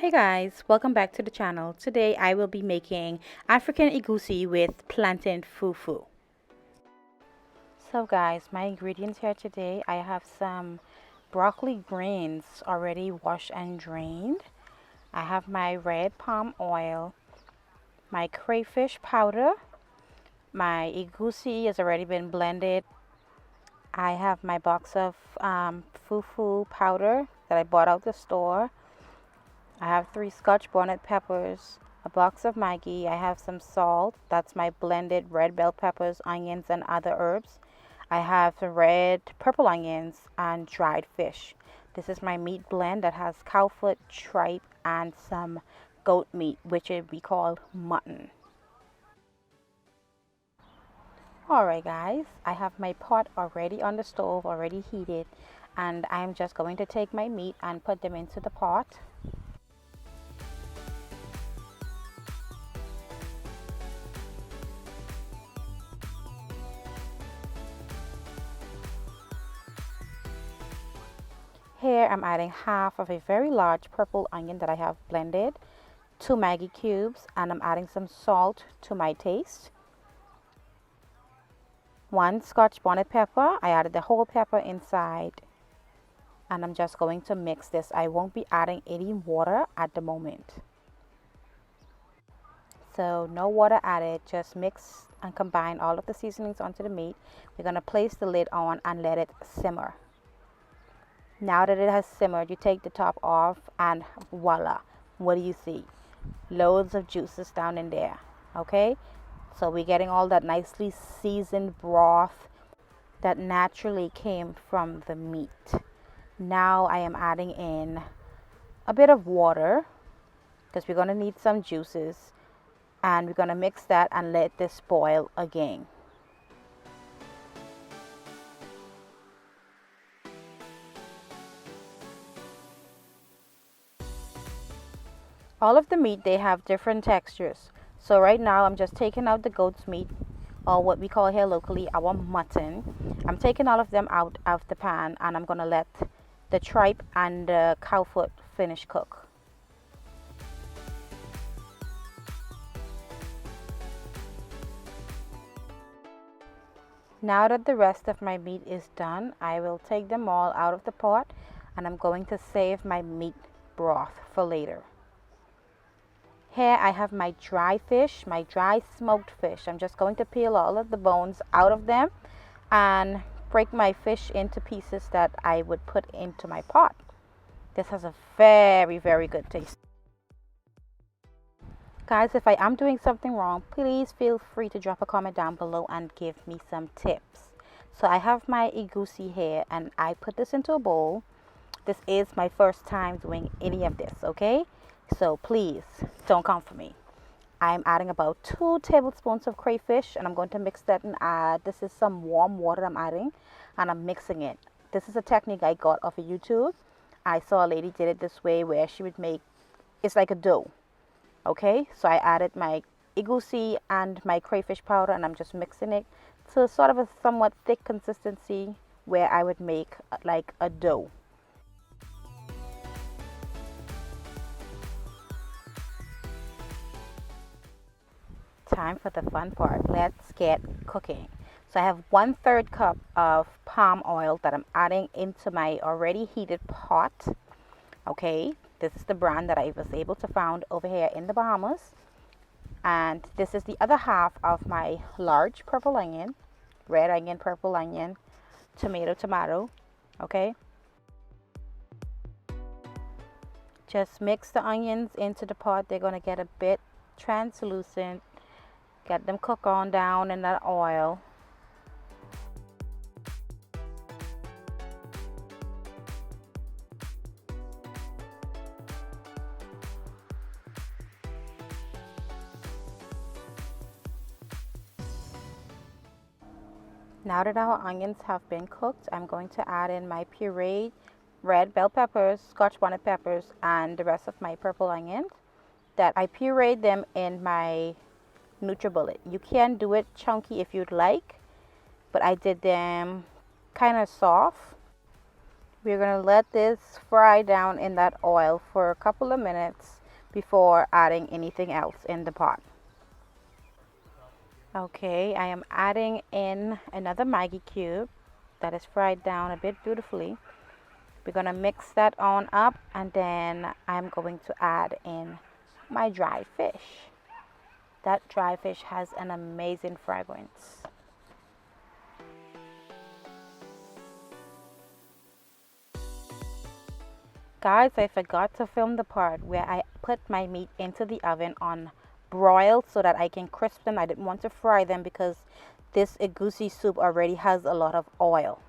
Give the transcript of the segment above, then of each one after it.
Hey guys, welcome back to the channel. Today I will be making African egusi with plantain fufu. So guys, my ingredients here today, I have some broccoli greens already washed and drained. I have my red palm oil, my crayfish powder, my egusi has already been blended. I have my box of fufu powder that I bought out the store. I have 3 Scotch bonnet peppers, a box of Maggi. I have some salt. That's my blended red bell peppers, onions, and other herbs. I have the red purple onions and dried fish. This is my meat blend that has cow foot, tripe, and some goat meat, which we call mutton. Alright guys, I have my pot already on the stove, already heated, and I'm just going to take my meat and put them into the pot. Here I'm adding half of a very large purple onion that I have blended, 2 Maggi cubes, and I'm adding some salt to my taste. 1 Scotch bonnet pepper, I added the whole pepper inside. And I'm just going to mix this. I won't be adding any water at the moment. So no water added, just mix and combine all of the seasonings onto the meat. We're going to place the lid on and let it simmer. Now that it has simmered, you take the top off and voila, what do you see? Loads of juices down in there, okay? So we're getting all that nicely seasoned broth that naturally came from the meat. Now I am adding in a bit of water because we're going to need some juices, and we're going to mix that and let this boil again. All of the meat, they have different textures. So right now I'm just taking out the goat's meat, or what we call here locally our mutton. I'm taking all of them out of the pan, and I'm going to let the tripe and the cow foot finish cook. Now that the rest of my meat is done, I will take them all out of the pot, and I'm going to save my meat broth for later. Here I have my dry fish, my dry smoked fish. I'm just going to peel all of the bones out of them and break my fish into pieces that I would put into my pot. This has a very, very good taste. Guys, if I am doing something wrong, please feel free to drop a comment down below and give me some tips. So I have my egusi here, and I put this into a bowl. This is my first time doing any of this, okay? So please don't come for me. I'm adding about 2 tablespoons of crayfish, and I'm going to mix that and add, this is some warm water I'm adding, and I'm mixing it. This is a technique I got off of YouTube. I saw a lady did it this way where she would make, it's like a dough. Okay, so I added my egusi and my crayfish powder, and I'm just mixing it to sort of a somewhat thick consistency where I would make like a dough. Time for the fun part. Let's get cooking. So I have 1/3 cup of palm oil that I'm adding into my already heated pot. Okay, this is the brand that I was able to find over here in the Bahamas. And this is the other half of my large purple onion, red onion, purple onion, tomato. Okay, just mix the onions into the pot. They're going to get a bit translucent. Get them cook on down in that oil. Now that our onions have been cooked, I'm going to add in my pureed red bell peppers, Scotch bonnet peppers, and the rest of my purple onions that I pureed them in my NutriBullet. You can do it chunky if you'd like, but I did them kind of soft. We're going to let this fry down in that oil for a couple of minutes before adding anything else in the pot. Okay, I am adding in another Maggi cube that is fried down a bit beautifully. We're going to mix that on up, and then I'm going to add in my dry fish. That dry fish has an amazing fragrance. Guys, I forgot to film the part where I put my meat into the oven on broiled so that I can crisp them. I didn't want to fry them because this egusi soup already has a lot of oil.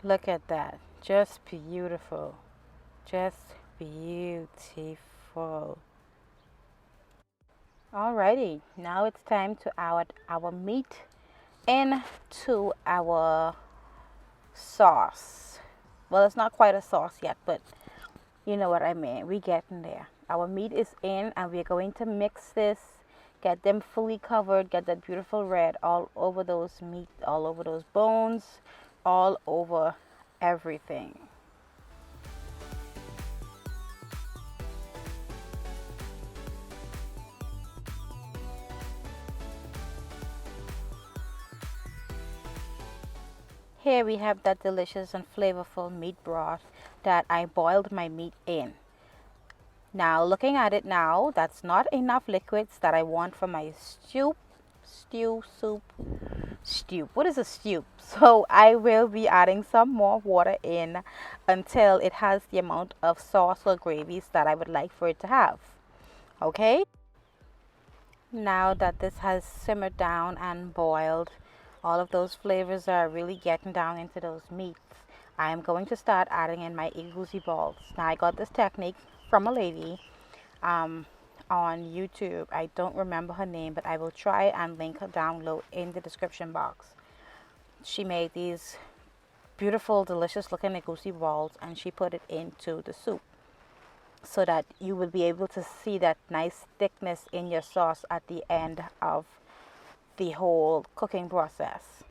Look at that. Just beautiful. Just beautiful. Alrighty, now it's time to add our meat into our sauce. Well, it's not quite a sauce yet, but you know what I mean. We getting there. Our meat is in, and we're going to mix this, get them fully covered, get that beautiful red all over those meat, all over those bones, all over everything. Here we have that delicious and flavorful meat broth that I boiled my meat in. Now looking at it now, that's not enough liquids that I want for my stew. What is a stew? So I will be adding some more water in until it has the amount of sauce or gravies that I would like for it to have. Okay? Now that this has simmered down and boiled, all of those flavors are really getting down into those meats. I am going to start adding in my egusi balls. Now I got this technique from a lady on YouTube. I don't remember her name, but I will try and link her down below in the description box. She made these beautiful, delicious looking egusi balls, and she put it into the soup so that you will be able to see that nice thickness in your sauce at the end of the whole cooking process.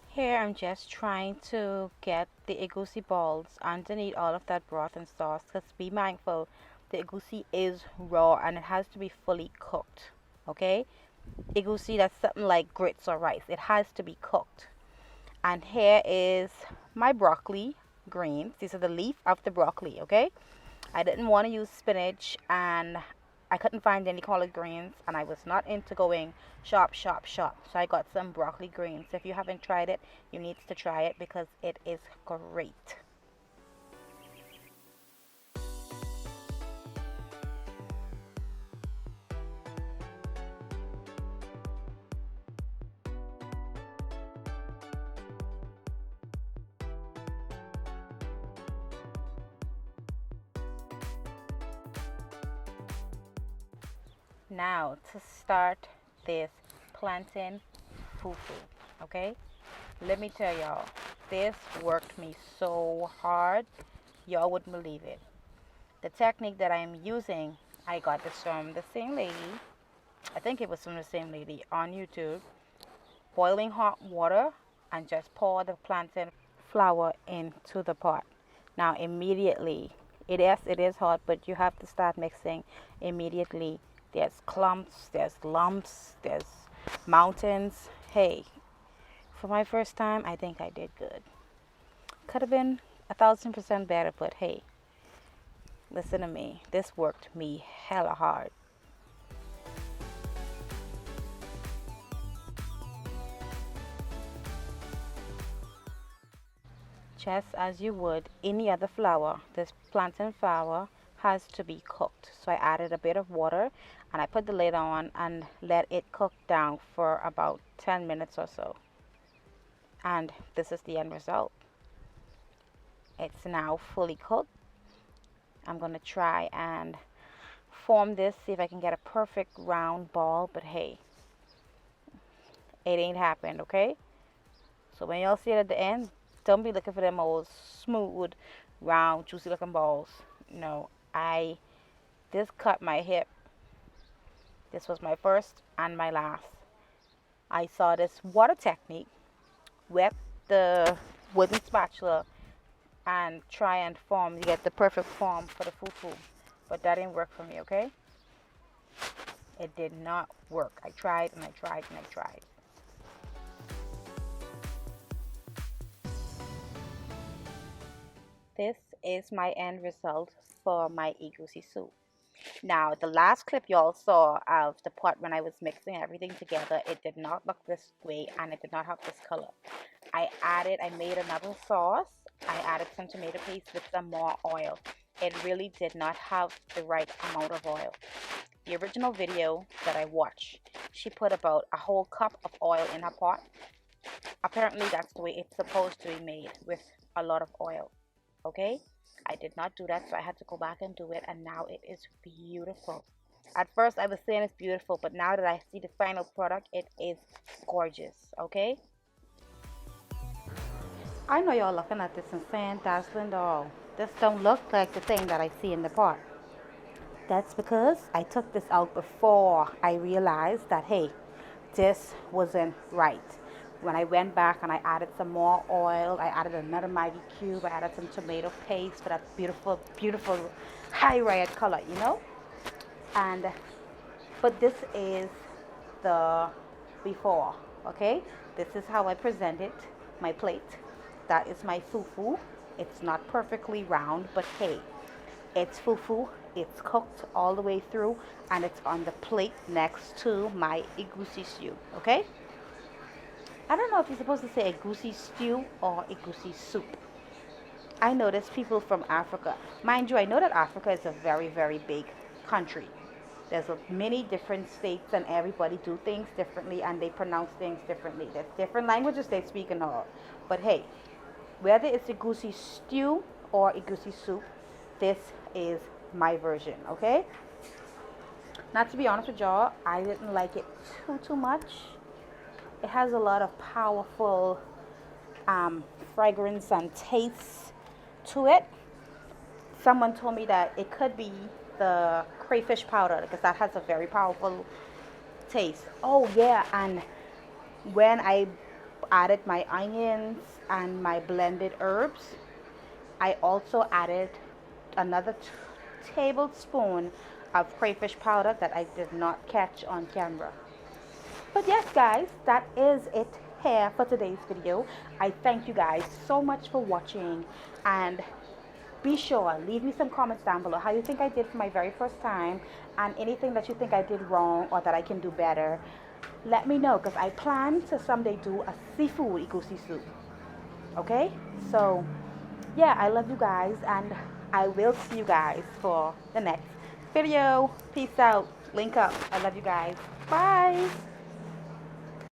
Here I'm just trying to get the egusi balls underneath all of that broth and sauce, because be mindful, the egusi is raw and it has to be fully cooked. Okay, egusi, that's something like grits or rice, it has to be cooked. And here is my broccoli greens. These are the leaf of the broccoli. Okay, I didn't want to use spinach, and I couldn't find any collard greens, and I was not into going shop. So I got some broccoli greens. If you haven't tried it, you need to try it because it is great. Now to start this plantain fufu, okay? Let me tell y'all, this worked me so hard, y'all wouldn't believe it. The technique that I'm using, I got this from the same lady. I think it was from the same lady on YouTube. Boiling hot water and just pour the plantain flour into the pot. Now immediately, it is hot, but you have to start mixing immediately. There's clumps, there's lumps, there's mountains. Hey, for my first time, I think I did good. Could have been 1,000% better, but hey, listen to me. This worked me hella hard. Just as you would any other flour, this plantain flour has to be cooked. So I added a bit of water and I put the lid on and let it cook down for about 10 minutes or so. And this is the end result. It's now fully cooked. I'm going to try and form this, see if I can get a perfect round ball, but hey, it ain't happened, okay? So when y'all see it at the end, don't be looking for them old smooth, round, juicy looking balls. No, this cut my hip. This was my first and my last. I saw this water technique wet the wooden spatula and try and form, you get the perfect form for the fufu. But that didn't work for me, okay? It did not work. I tried and I tried and I tried. This is my end result for my egusi soup. Now, the last clip y'all saw of the pot when I was mixing everything together, it did not look this way and it did not have this color. I made another sauce. I added some tomato paste with some more oil. It really did not have the right amount of oil. The original video that I watched, she put about a whole cup of oil in her pot. Apparently, that's the way it's supposed to be made, with a lot of oil. Okay? I did not do that, so I had to go back and do it, and now it is beautiful. At first, I was saying it's beautiful, but now that I see the final product, it is gorgeous. Okay? I know y'all looking at this and saying, dazzling doll, this don't look like the thing that I see in the pot. That's because I took this out before I realized that, hey, this wasn't right. When I went back and I added some more oil, I added another Maggi cube, I added some tomato paste for that beautiful, beautiful high red color, you know? And, but this is the before, okay? This is how I presented my plate. That is my fufu. It's not perfectly round, but hey, it's fufu. It's cooked all the way through, and it's on the plate next to my egusi stew, okay? I don't know if you're supposed to say egusi stew or egusi soup. I notice people from Africa. Mind you, I know that Africa is a very, very big country. There's many different states, and everybody do things differently, and they pronounce things differently. There's different languages they speak and all. But hey, whether it's egusi stew or egusi soup, this is my version, okay? Not to be honest with y'all, I didn't like it too much. It has a lot of powerful fragrance and taste to it. Someone told me that it could be the crayfish powder because that has a very powerful taste. Oh yeah, and when I added my onions and my blended herbs, I also added another tablespoon of crayfish powder that I did not catch on camera. But yes guys, that is it here for today's video. I thank you guys so much for watching, and be sure, leave me some comments down below how you think I did for my very first time, and anything that you think I did wrong or that I can do better. Let me know, because I plan to someday do a seafood egusi soup. Okay? So yeah, I love you guys, and I will see you guys for the next video. Peace out. Link up. I love you guys. Bye.